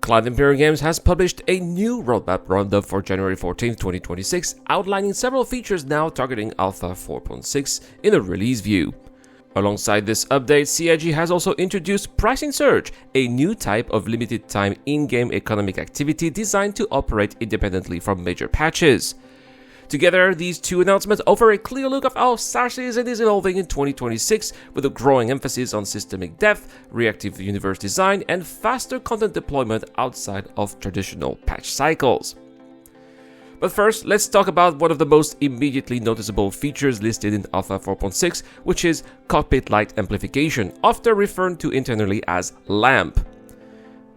Cloud Imperium Games has published a new roadmap roundup for January 14, 2026, outlining several features now targeting Alpha 4.6 in a release view. Alongside this update, CIG has also introduced Pricing Surge, a new type of limited-time in-game economic activity designed to operate independently from major patches. Together, these two announcements offer a clear look of how Star Citizen is evolving in 2026, with a growing emphasis on systemic depth, reactive universe design, and faster content deployment outside of traditional patch cycles. But first, let's talk about one of the most immediately noticeable features listed in Alpha 4.6, which is Cockpit Light Amplification, often referred to internally as LAMP.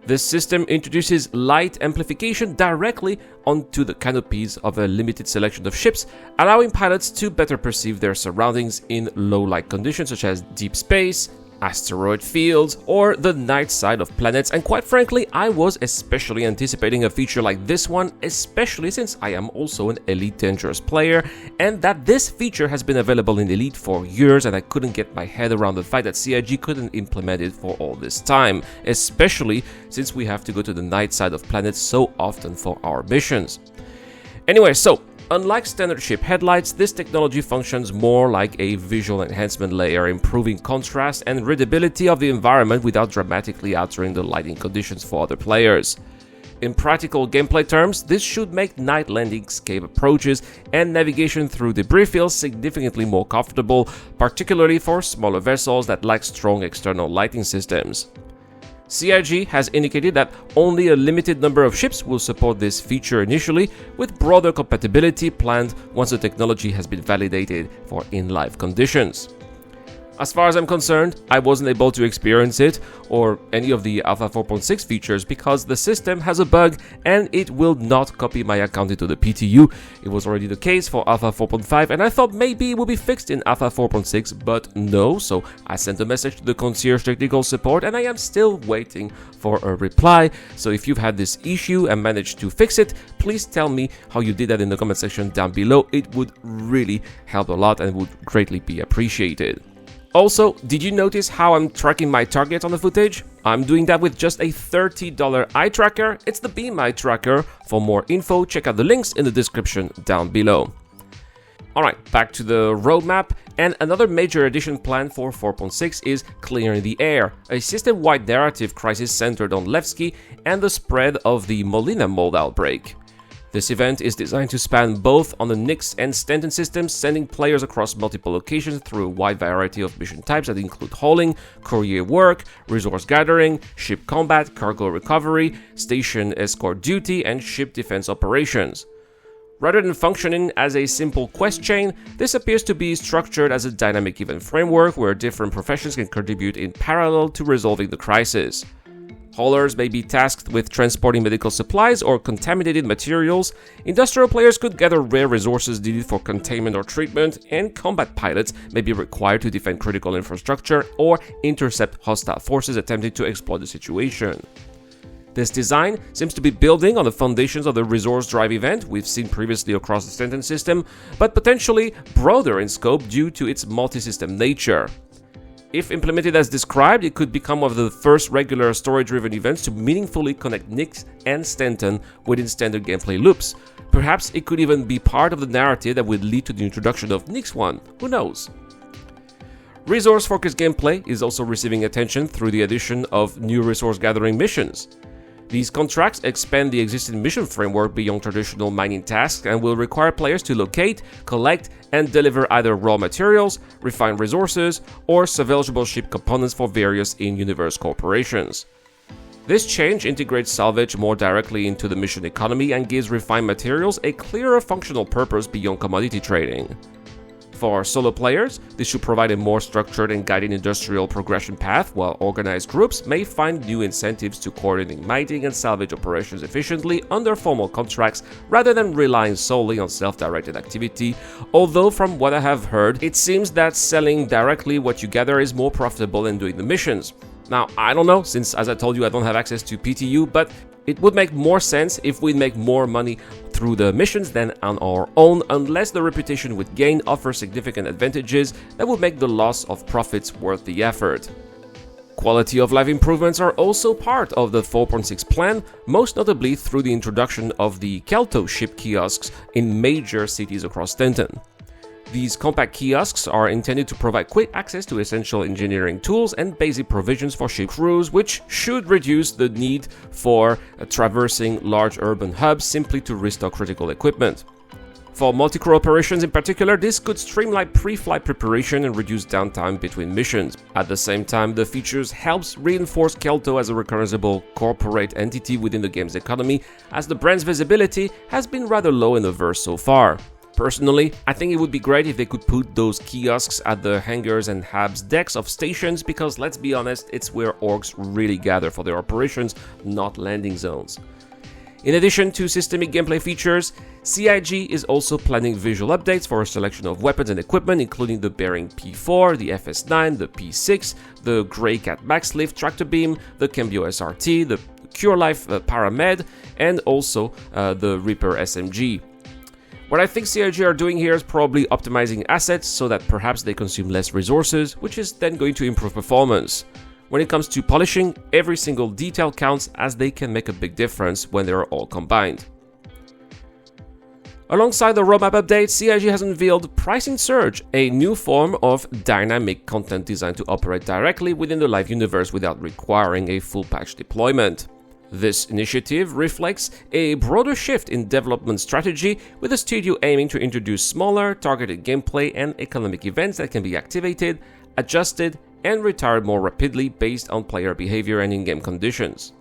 This system introduces light amplification directly onto the canopies of a limited selection of ships, allowing pilots to better perceive their surroundings in low light conditions such as deep space, asteroid fields, or the night side of planets. And quite frankly, I was especially anticipating a feature like this one, especially since I am also an Elite Dangerous player, and that this feature has been available in Elite for years, and I couldn't get my head around the fact that CIG couldn't implement it for all this time, especially since we have to go to the night side of planets so often for our missions. Anyway, so unlike standard ship headlights, this technology functions more like a visual enhancement layer, improving contrast and readability of the environment without dramatically altering the lighting conditions for other players. In practical gameplay terms, this should make night landscape approaches and navigation through debris fields significantly more comfortable, particularly for smaller vessels that lack strong external lighting systems. CIG has indicated that only a limited number of ships will support this feature initially, with broader compatibility planned once the technology has been validated for in-life conditions. As far as I'm concerned, I wasn't able to experience it or any of the Alpha 4.6 features because the system has a bug and it will not copy my account into the PTU. It was already the case for Alpha 4.5 and I thought maybe it would be fixed in Alpha 4.6, but no, so I sent a message to the concierge technical support and I am still waiting for a reply. So if you've had this issue and managed to fix it, please tell me how you did that in the comment section down below. It would really help a lot and would greatly be appreciated. Also, did you notice how I'm tracking my target on the footage? I'm doing that with just a $30 eye tracker. It's the Beam Eye Tracker. For more info, check out the links in the description down below. Alright, back to the roadmap, and another major addition planned for 4.6 is Clearing the Air, a system-wide narrative crisis centered on Levski and the spread of the Molina mold outbreak. This event is designed to span both on the Nyx and Stanton systems, sending players across multiple locations through a wide variety of mission types that include hauling, courier work, resource gathering, ship combat, cargo recovery, station escort duty, and ship defense operations. Rather than functioning as a simple quest chain, this appears to be structured as a dynamic event framework where different professions can contribute in parallel to resolving the crisis. Haulers may be tasked with transporting medical supplies or contaminated materials, industrial players could gather rare resources needed for containment or treatment, and combat pilots may be required to defend critical infrastructure or intercept hostile forces attempting to exploit the situation. This design seems to be building on the foundations of the resource drive event we've seen previously across the Stanton system, but potentially broader in scope due to its multi-system nature. If implemented as described, it could become one of the first regular story-driven events to meaningfully connect Nyx and Stanton within standard gameplay loops. Perhaps it could even be part of the narrative that would lead to the introduction of Nyx 1, who knows? Resource-focused gameplay is also receiving attention through the addition of new resource gathering missions. These contracts expand the existing mission framework beyond traditional mining tasks and will require players to locate, collect, and deliver either raw materials, refined resources, or salvageable ship components for various in-universe corporations. This change integrates salvage more directly into the mission economy and gives refined materials a clearer functional purpose beyond commodity trading. For solo players, this should provide a more structured and guided industrial progression path, while organized groups may find new incentives to coordinate mining and salvage operations efficiently under formal contracts rather than relying solely on self-directed activity, although from what I have heard, it seems that selling directly what you gather is more profitable than doing the missions. Now, I don't know, since as I told you I don't have access to PTU, but it would make more sense if we'd make more money through the missions than on our own, unless the reputation with gain offers significant advantages that would make the loss of profits worth the effort. Quality of life improvements are also part of the 4.6 plan, most notably through the introduction of the Kelto-ship kiosks in major cities across Stanton. These compact kiosks are intended to provide quick access to essential engineering tools and basic provisions for ship crews, which should reduce the need for traversing large urban hubs simply to restock critical equipment. For multi-crew operations in particular, this could streamline pre-flight preparation and reduce downtime between missions. At the same time, the features helps reinforce Kelto as a recognizable corporate entity within the game's economy, as the brand's visibility has been rather low in the verse so far. Personally, I think it would be great if they could put those kiosks at the hangars and habs decks of stations, because let's be honest, it's where orgs really gather for their operations, not landing zones. In addition to systemic gameplay features, CIG is also planning visual updates for a selection of weapons and equipment, including the Bearing P4, the FS9, the P6, the Greycat Max Lift Tractor Beam, the Cambio SRT, the Cure Life Paramed, and also the Reaper SMG. What I think CIG are doing here is probably optimizing assets so that perhaps they consume less resources, which is then going to improve performance. When it comes to polishing, every single detail counts, as they can make a big difference when they are all combined. Alongside the roadmap update, CIG has unveiled Pricing Surge, a new form of dynamic content designed to operate directly within the live universe without requiring a full patch deployment. This initiative reflects a broader shift in development strategy, with the studio aiming to introduce smaller, targeted gameplay and economic events that can be activated, adjusted, and retired more rapidly based on player behavior and in-game conditions.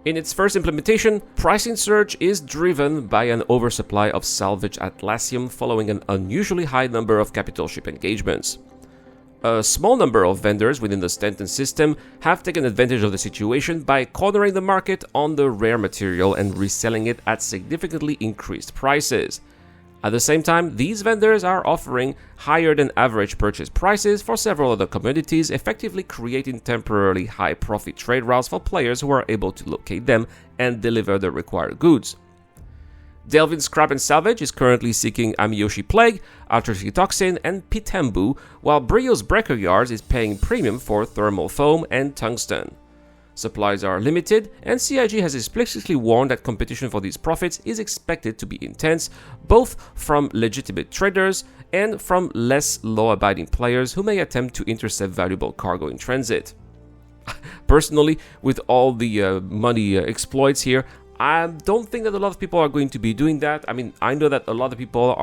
In its first implementation, Pricing Surge is driven by an oversupply of salvage Atlassium following an unusually high number of capital ship engagements. A small number of vendors within the Stanton system have taken advantage of the situation by cornering the market on the rare material and reselling it at significantly increased prices. At the same time, these vendors are offering higher than average purchase prices for several other commodities, effectively creating temporarily high profit trade routes for players who are able to locate them and deliver the required goods. Delvin Scrap and Salvage is currently seeking Amiyoshi Plague, Arthurity Toxin, and Pitambu, while Brio's Breaker Yards is paying premium for Thermal Foam and Tungsten. Supplies are limited, and CIG has explicitly warned that competition for these profits is expected to be intense, both from legitimate traders and from less law-abiding players who may attempt to intercept valuable cargo in transit. Personally, with all the money exploits here, I don't think that a lot of people are going to be doing that. I mean, I know that a lot of people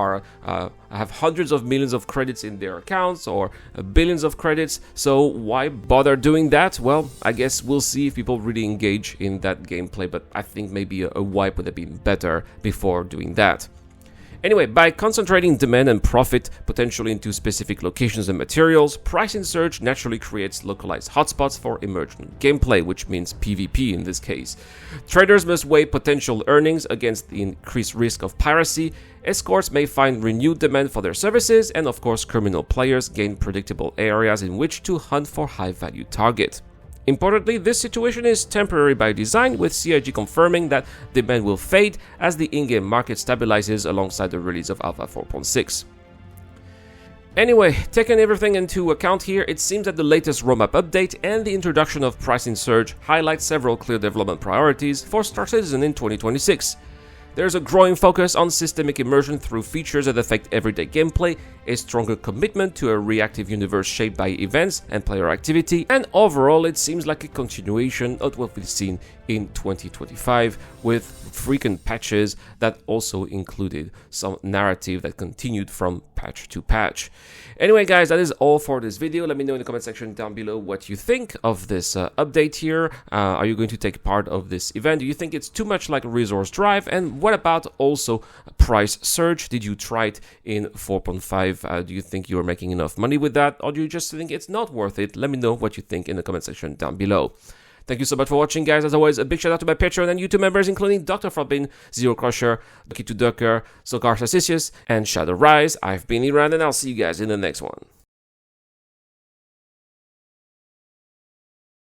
have hundreds of millions of credits in their accounts or billions of credits, so why bother doing that? Well, I guess we'll see if people really engage in that gameplay, but I think maybe a wipe would have been better before doing that. Anyway, by concentrating demand and profit potentially into specific locations and materials, Pricing Surge naturally creates localized hotspots for emergent gameplay, which means PvP in this case. Traders must weigh potential earnings against the increased risk of piracy, escorts may find renewed demand for their services, and of course criminal players gain predictable areas in which to hunt for high-value targets. Importantly, this situation is temporary by design, with CIG confirming that demand will fade as the in-game market stabilizes alongside the release of Alpha 4.6. Anyway, taking everything into account here, it seems that the latest roadmap update and the introduction of Pricing Surge highlight several clear development priorities for Star Citizen in 2026. There's a growing focus on systemic immersion through features that affect everyday gameplay, a stronger commitment to a reactive universe shaped by events and player activity, and overall it seems like a continuation of what we've seen in 2025, with frequent patches that also included some narrative that continued from patch to patch. Anyway guys, that is all for this video. Let me know in the comment section down below what you think of this update here. Are you going to take part of this event? Do you think it's too much like a resource drive? And what about also price surge? Did you try it in 4.5? Do you think you're making enough money with that? Or do you just think it's not worth it? Let me know what you think in the comment section down below. Thank you so much for watching, guys. As always, a big shout out to my Patreon and YouTube members, including Dr. Frobin, Zero Crusher, Lucky to Ducker, Sogar Sassicius, and Shadow Rise. I've been Iran, and I'll see you guys in the next one.